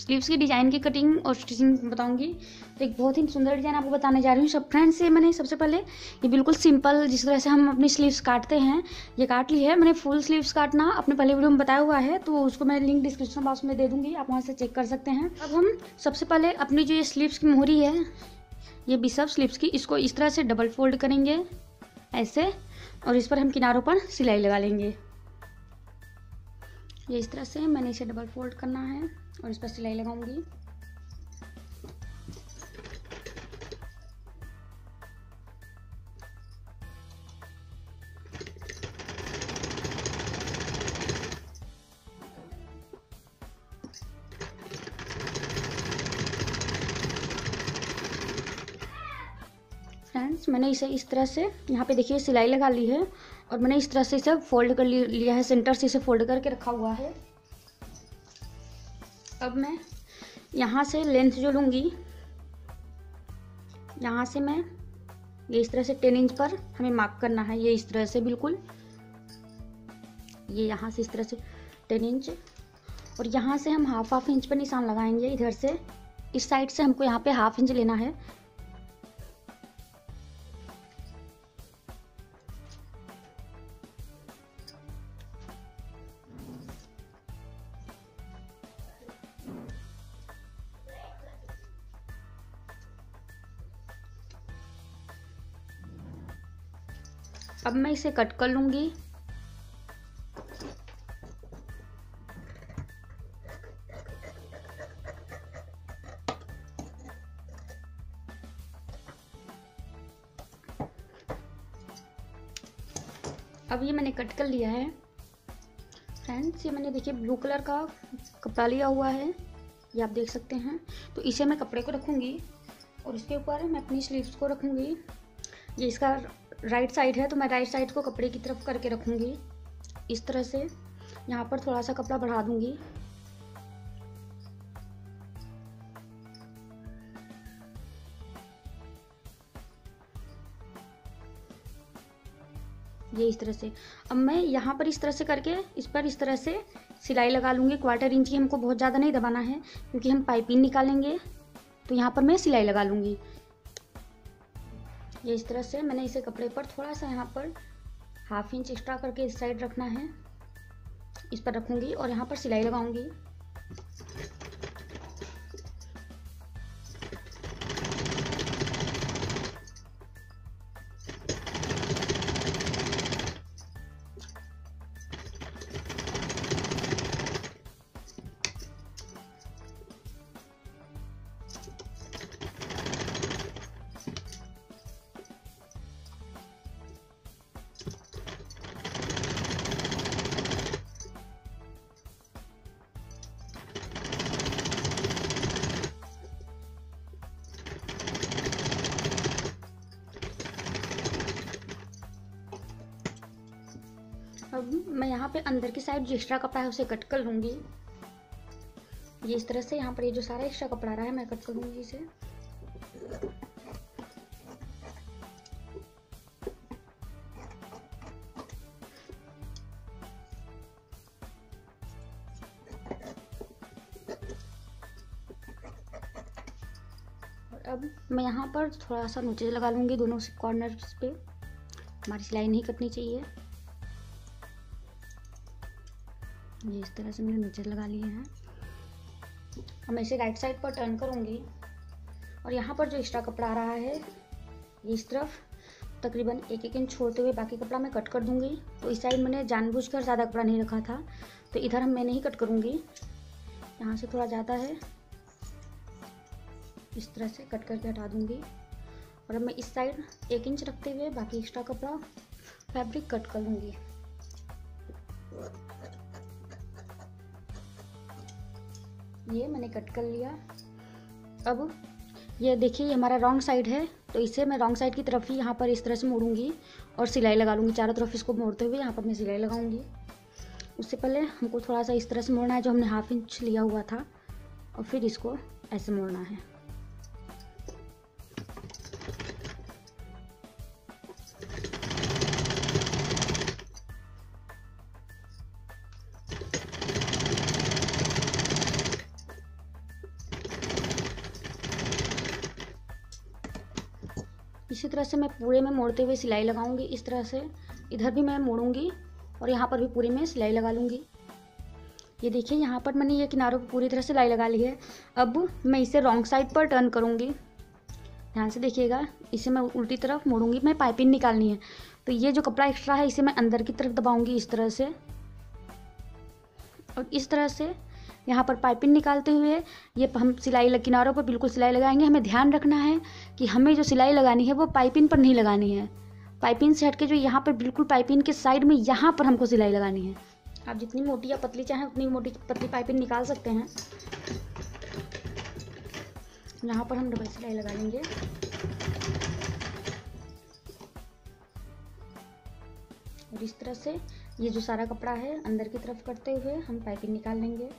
Sleeves की design की cutting और स्टिचिंग बताऊंगी। तो एक बहुत ही सुंदर डिज़ाइन आपको बताने जा रही हूँ। सब फ्रेंड्स ये मैंने सबसे पहले ये बिल्कुल सिंपल जिस तरह से हम अपनी स्लीव्स काटते हैं ये काट ली है। मैंने फुल स्लीव्स काटना अपने पहले वीडियो में बताया हुआ है, तो उसको मैं लिंक डिस्क्रिप्शन बॉक्स में दे दूँगी, आप वहाँ से चेक कर सकते हैं। अब हम सबसे पहले अपनी जो ये स्लीव्स की मोहरी है, ये बिशप स्लीव्स की, इसको इस तरह से डबल फोल्ड करेंगे ऐसे, और इस पर हम किनारों पर सिलाई लगा लेंगे। ये इस तरह से मैंने इसे डबल फोल्ड करना है और इस पर सिलाई लगाऊंगी। फ्रेंड्स मैंने इसे इस तरह से यहाँ पे देखिए सिलाई लगा ली है और मैंने इस तरह से इसे फोल्ड कर लिया है, सेंटर से इसे फोल्ड करके रखा हुआ है। अब मैं यहाँ से लेंथ जो लूँगी, यहाँ से मैं ये इस तरह से 10 इंच पर हमें मार्क करना है। ये इस तरह से बिल्कुल, ये यहाँ से इस तरह से 10 इंच, और यहाँ से हम हाफ इंच पर निशान लगाएंगे। इधर से इस साइड से हमको यहाँ पे हाफ इंच लेना है। अब मैं इसे कट कर लूँगी। अब ये मैंने कट कर लिया है। फ्रेंड्स ये मैंने देखिए ब्लू कलर का कपड़ा लिया हुआ है, ये आप देख सकते हैं। तो इसे मैं कपड़े को रखूँगी और इसके ऊपर मैं अपनी स्लीव्स को रखूँगी। ये इसका राइट साइड है, तो मैं राइट साइड को कपड़े की तरफ करके रखूँगी इस तरह से। यहाँ पर थोड़ा सा कपड़ा बढ़ा दूँगी। ये इस तरह से। अब मैं यहाँ पर इस तरह से करके इस पर इस तरह से सिलाई लगा लूँगी। 1/4 इंच की हमको बहुत ज़्यादा नहीं दबाना है क्योंकि हम पाइपिंग निकालेंगे, तो यहाँ पर मैं सिलाई लगा लूँगी। ये इस तरह से मैंने इसे कपड़े पर थोड़ा सा यहाँ पर हाफ इंच एक्स्ट्रा करके इस साइड रखना है, इस पर रखूँगी और यहाँ पर सिलाई लगाऊँगी। अब मैं यहाँ पे अंदर की साइड जो एक्स्ट्रा कपड़ा है उसे कट कर लूँगी। ये इस तरह से यहाँ पर ये जो सारा एक्स्ट्रा कपड़ा आ रहा है मैं कट कर लूँगी इसे। और अब मैं यहाँ पर थोड़ा सा नीचे लगा लूँगी दोनों से कॉर्नर्स पे। हमारी सिलाई नहीं कटनी चाहिए। ये इस तरह से मैंने नीचे लगा लिए हैं। अब मैं इसे राइट साइड पर टर्न करूँगी और यहाँ पर जो एक्स्ट्रा कपड़ा आ रहा है ये इस तरफ तकरीबन 1-1 इंच छोड़ते हुए बाकी कपड़ा मैं कट कर दूँगी। तो इस साइड मैंने जानबूझकर ज़्यादा कपड़ा नहीं रखा था, तो इधर मैं नहीं कट करूँगी। यहाँ से थोड़ा ज़्यादा है, इस तरह से कट करके हटा दूँगी। और अब मैं इस साइड 1 इंच रखते हुए बाकी एक्स्ट्रा कपड़ा फैब्रिक कट कर लूँगी। ये मैंने कट कर लिया। अब ये देखिए ये हमारा रॉन्ग साइड है, तो इसे मैं रॉन्ग साइड की तरफ ही यहाँ पर इस तरह से मोड़ूंगी और सिलाई लगा लूँगी। चारों तरफ इसको मोड़ते हुए यहाँ पर मैं सिलाई लगाऊंगी। उससे पहले हमको थोड़ा सा इस तरह से मोड़ना है जो हमने हाफ इंच लिया हुआ था, और फिर इसको ऐसे मोड़ना है। इसी तरह से मैं पूरे में मोड़ते हुए सिलाई लगाऊंगी। इस तरह से इधर भी मैं मोड़ूंगी और यहाँ पर भी पूरे में सिलाई लगा लूँगी। ये देखिए यहाँ पर मैंने ये किनारों पर पूरी तरह से सिलाई लगा ली है। अब मैं इसे रॉन्ग साइड पर टर्न करूँगी। ध्यान से देखिएगा, इसे मैं उल्टी तरफ मोड़ूंगी। मैं पाइपिंग निकालनी है, तो ये जो कपड़ा एक्स्ट्रा है इसे मैं अंदर की तरफ दबाऊंगी इस तरह से, और इस तरह से यहाँ पर पाइपिंग निकालते हुए ये हम सिलाई किनारों पर बिल्कुल सिलाई लगाएंगे। हमें ध्यान रखना है कि हमें जो सिलाई लगानी है वो पाइपिंग पर नहीं लगानी है। पाइपिंग से हटके जो यहाँ पर बिल्कुल पाइपिंग के साइड में यहाँ पर हमको सिलाई लगानी है। आप जितनी मोटी या पतली चाहें उतनी मोटी पतली पाइपिंग निकाल सकते हैं। यहाँ पर हम डबल सिलाई लगा लेंगे। और इस तरह से ये जो सारा कपड़ा है अंदर की तरफ करते हुए हम पाइपिंग निकाल लेंगे।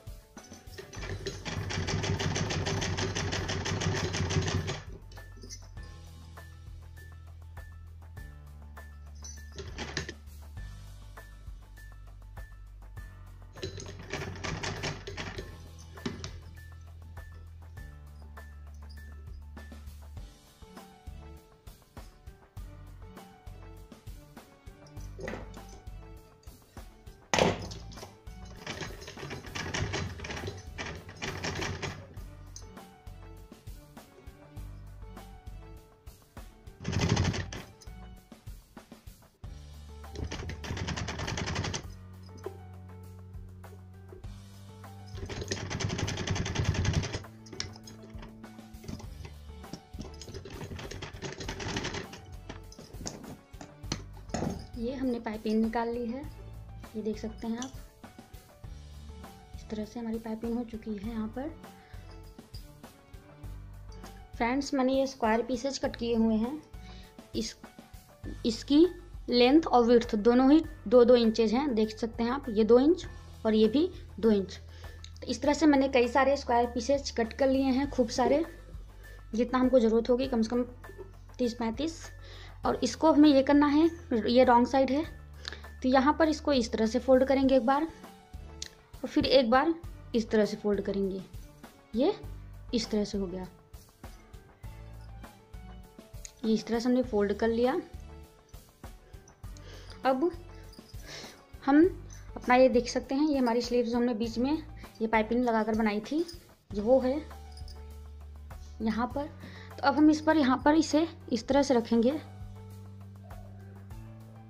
ये हमने पाइपिंग निकाल ली है, ये देख सकते हैं आप। इस तरह से हमारी पाइपिंग हो चुकी है। यहाँ पर फ्रेंड्स मैंने ये स्क्वायर पीसेज कट किए हुए हैं। इसकी लेंथ और विड्थ दोनों ही 2-2 इंचेज हैं, देख सकते हैं आप। ये 2 इंच और ये भी 2 इंच। तो इस तरह से मैंने कई सारे स्क्वायर पीसेज कट कर लिए हैं, खूब सारे, जितना हमको ज़रूरत होगी, कम से कम 30-35। और इसको हमें ये करना है, ये रॉन्ग साइड है, तो यहाँ पर इसको इस तरह से फोल्ड करेंगे एक बार, और फिर एक बार इस तरह से फोल्ड करेंगे। ये इस तरह से हो गया। ये इस तरह से हमने फोल्ड कर लिया। अब हम अपना ये देख सकते हैं, ये हमारी स्लीव्स हमने बीच में ये पाइपिंग लगाकर बनाई थी, ये वो है यहाँ पर। तो अब हम इस पर यहाँ पर इसे इस तरह से रखेंगे।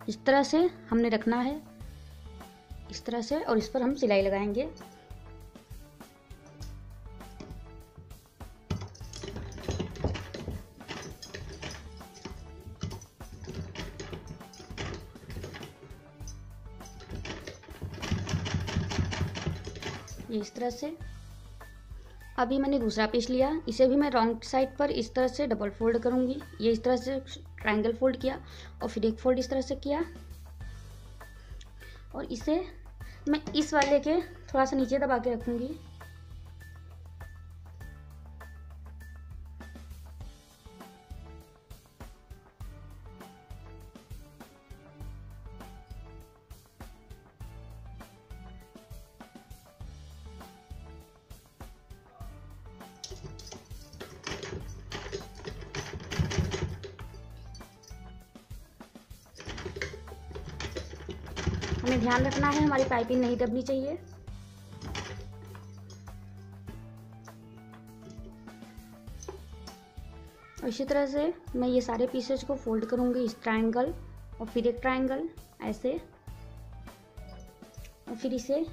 इस तरह से हमने रखना है, इस तरह से, और इस पर हम सिलाई लगाएंगे। ये इस तरह से। अभी मैंने दूसरा पीस लिया, इसे भी मैं रॉन्ग साइड पर इस तरह से डबल फोल्ड करूँगी। ये इस तरह से ट्रायंगल फोल्ड किया और फिर एक फोल्ड इस तरह से किया, और इसे मैं इस वाले के थोड़ा सा नीचे दबा के रखूँगी। हमें ध्यान रखना है हमारी पाइपिंग नहीं दबनी चाहिए। और इसी तरह से मैं ये सारे पीसेज को फोल्ड करूँगी, इस ट्रायंगल और फिर एक ट्रायंगल ऐसे, और फिर इसे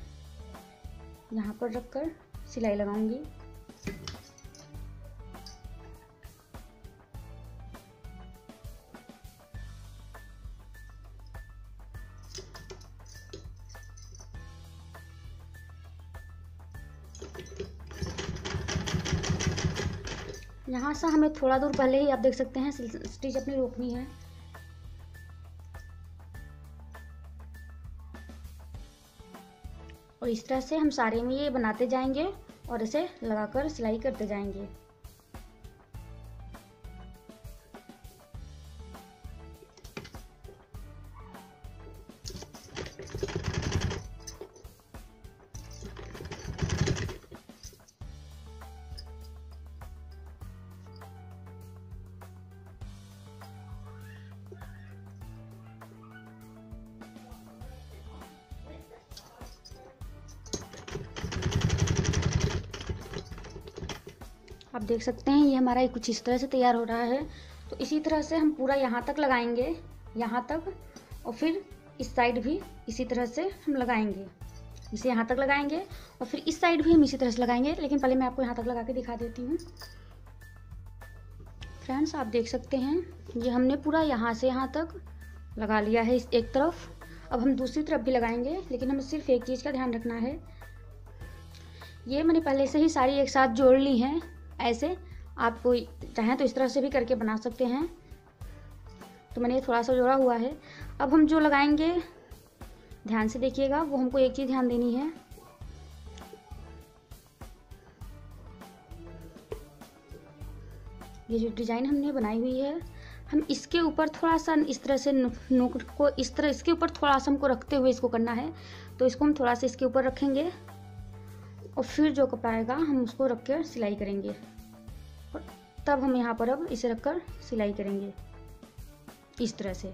यहाँ पर रखकर सिलाई लगाऊंगी। यहाँ से हमें थोड़ा दूर पहले ही आप देख सकते हैं स्टिच अपनी रोकनी है। और इस तरह से हम सारे में ये बनाते जाएंगे और इसे लगाकर सिलाई करते जाएंगे। आप देख सकते हैं ये हमारा कुछ इस तरह से तैयार हो रहा है। तो इसी तरह से हम पूरा यहाँ तक लगाएंगे, यहाँ तक, और फिर इस साइड भी इसी तरह से हम लगाएंगे। इसे यहाँ तक लगाएंगे और फिर इस साइड भी हम इसी तरह से लगाएंगे, लेकिन पहले मैं आपको यहाँ तक लगा के दिखा देती हूँ। फ्रेंड्स आप देख सकते हैं ये हमने पूरा यहाँ से यहाँ तक लगा लिया है इस एक तरफ। अब हम दूसरी तरफ भी लगाएंगे, लेकिन हमें सिर्फ एक चीज़ का ध्यान रखना है, ये मैंने पहले से ही सारी एक साथ जोड़ ली हैं। ऐसे आप चाहें तो इस तरह से भी करके बना सकते हैं। तो मैंने थोड़ा सा जोड़ा हुआ है। अब हम जो लगाएंगे ध्यान से देखिएगा, वो हमको एक चीज़ ध्यान देनी है, ये जो डिज़ाइन हमने बनाई हुई है, हम इसके ऊपर थोड़ा सा इस तरह से नोक को इस तरह इसके ऊपर थोड़ा सा हमको रखते हुए इसको करना है। तो इसको हम थोड़ा सा इसके ऊपर रखेंगे और फिर जो कपड़ा आएगा हम उसको रख कर सिलाई करेंगे, और तब हम यहाँ पर अब इसे रखकर सिलाई करेंगे इस तरह से।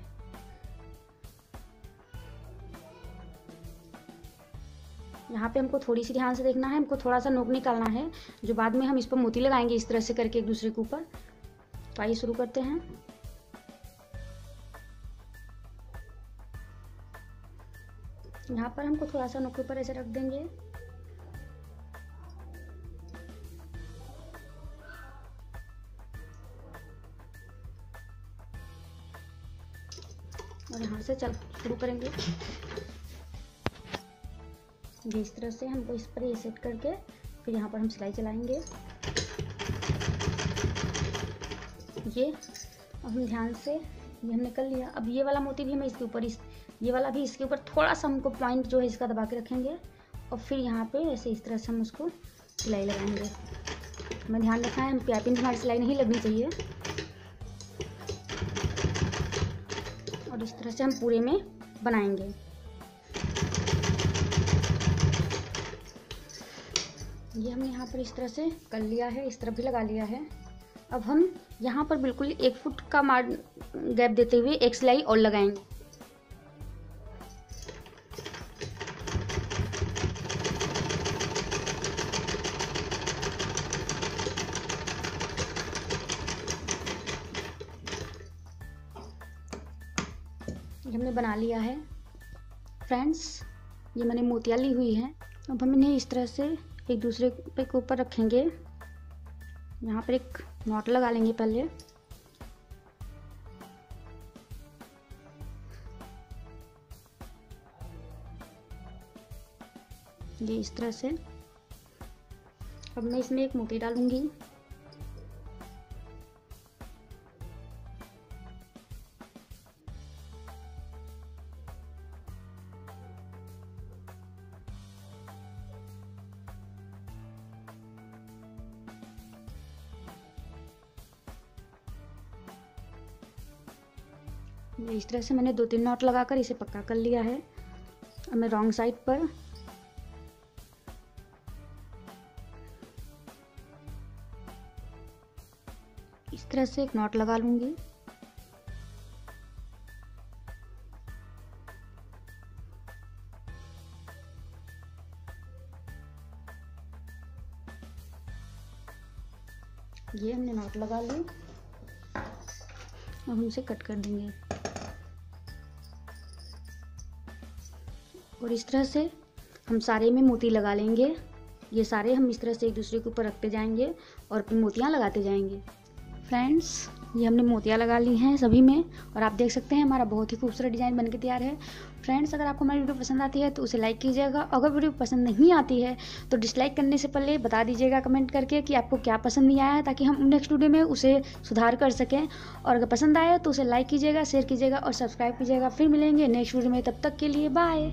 यहाँ पे हमको थोड़ी सी ध्यान से देखना है, हमको थोड़ा सा नोक निकालना है, जो बाद में हम इस पर मोती लगाएंगे इस तरह से करके एक दूसरे के ऊपर। तो आइए शुरू करते हैं। यहाँ पर हमको थोड़ा सा नोक के ऊपर ऐसे रख देंगे, और यहाँ से चल शुरू करेंगे। ये इस तरह से हमको इस पर ये सेट करके फिर यहाँ पर हम सिलाई चलाएंगे। ये अब हम ध्यान से ये हमने कर लिया। अब ये वाला मोती भी हमें इसके ऊपर ये वाला भी इसके ऊपर थोड़ा सा हमको पॉइंट जो है इसका दबा के रखेंगे, और फिर यहाँ पे ऐसे इस तरह से हम उसको सिलाई लगाएंगे। हमें ध्यान रखना है, हम पाइपिंग हमारी सिलाई नहीं लगनी चाहिए। और इस तरह से हम पूरे में बनाएंगे। ये हमने यहाँ पर इस तरह से कर लिया है, इस तरफ भी लगा लिया है। अब हम यहाँ पर बिल्कुल 1 फुट का गैप देते हुए एक सिलाई और लगाएंगे। ये हमने बना लिया है। फ्रेंड्स ये मैंने मोतियाँ ली हुई है। अब हम इन्हें इस तरह से एक दूसरे पे के ऊपर रखेंगे। यहाँ पर एक नॉट लगा लेंगे पहले। ये इस तरह से। अब मैं इसमें एक मोती डालूंगी। इस तरह से मैंने 2-3 नॉट लगाकर इसे पक्का कर लिया है। अब मैं रॉन्ग साइड पर इस तरह से एक नॉट लगा लूंगी। ये हमने नॉट लगा ली। अब हम इसे कट कर देंगे, और इस तरह से हम सारे में मोती लगा लेंगे। ये सारे हम इस तरह से एक दूसरे के ऊपर रखते जाएंगे और मोतियाँ लगाते जाएंगे। फ्रेंड्स ये हमने मोतियाँ लगा ली हैं सभी में, और आप देख सकते हैं हमारा बहुत ही खूबसूरत डिज़ाइन बनके तैयार है। फ्रेंड्स अगर आपको हमारी वीडियो पसंद आती है तो उसे लाइक कीजिएगा। अगर वीडियो पसंद नहीं आती है तो डिसलाइक करने से पहले बता दीजिएगा कमेंट करके कि आपको क्या पसंद नहीं आया है, ताकि हम नेक्स्ट वीडियो में उसे सुधार कर सकें। और अगर पसंद आया तो उसे लाइक कीजिएगा, शेयर कीजिएगा और सब्सक्राइब कीजिएगा। फिर मिलेंगे नेक्स्ट वीडियो में, तब तक के लिए बाय।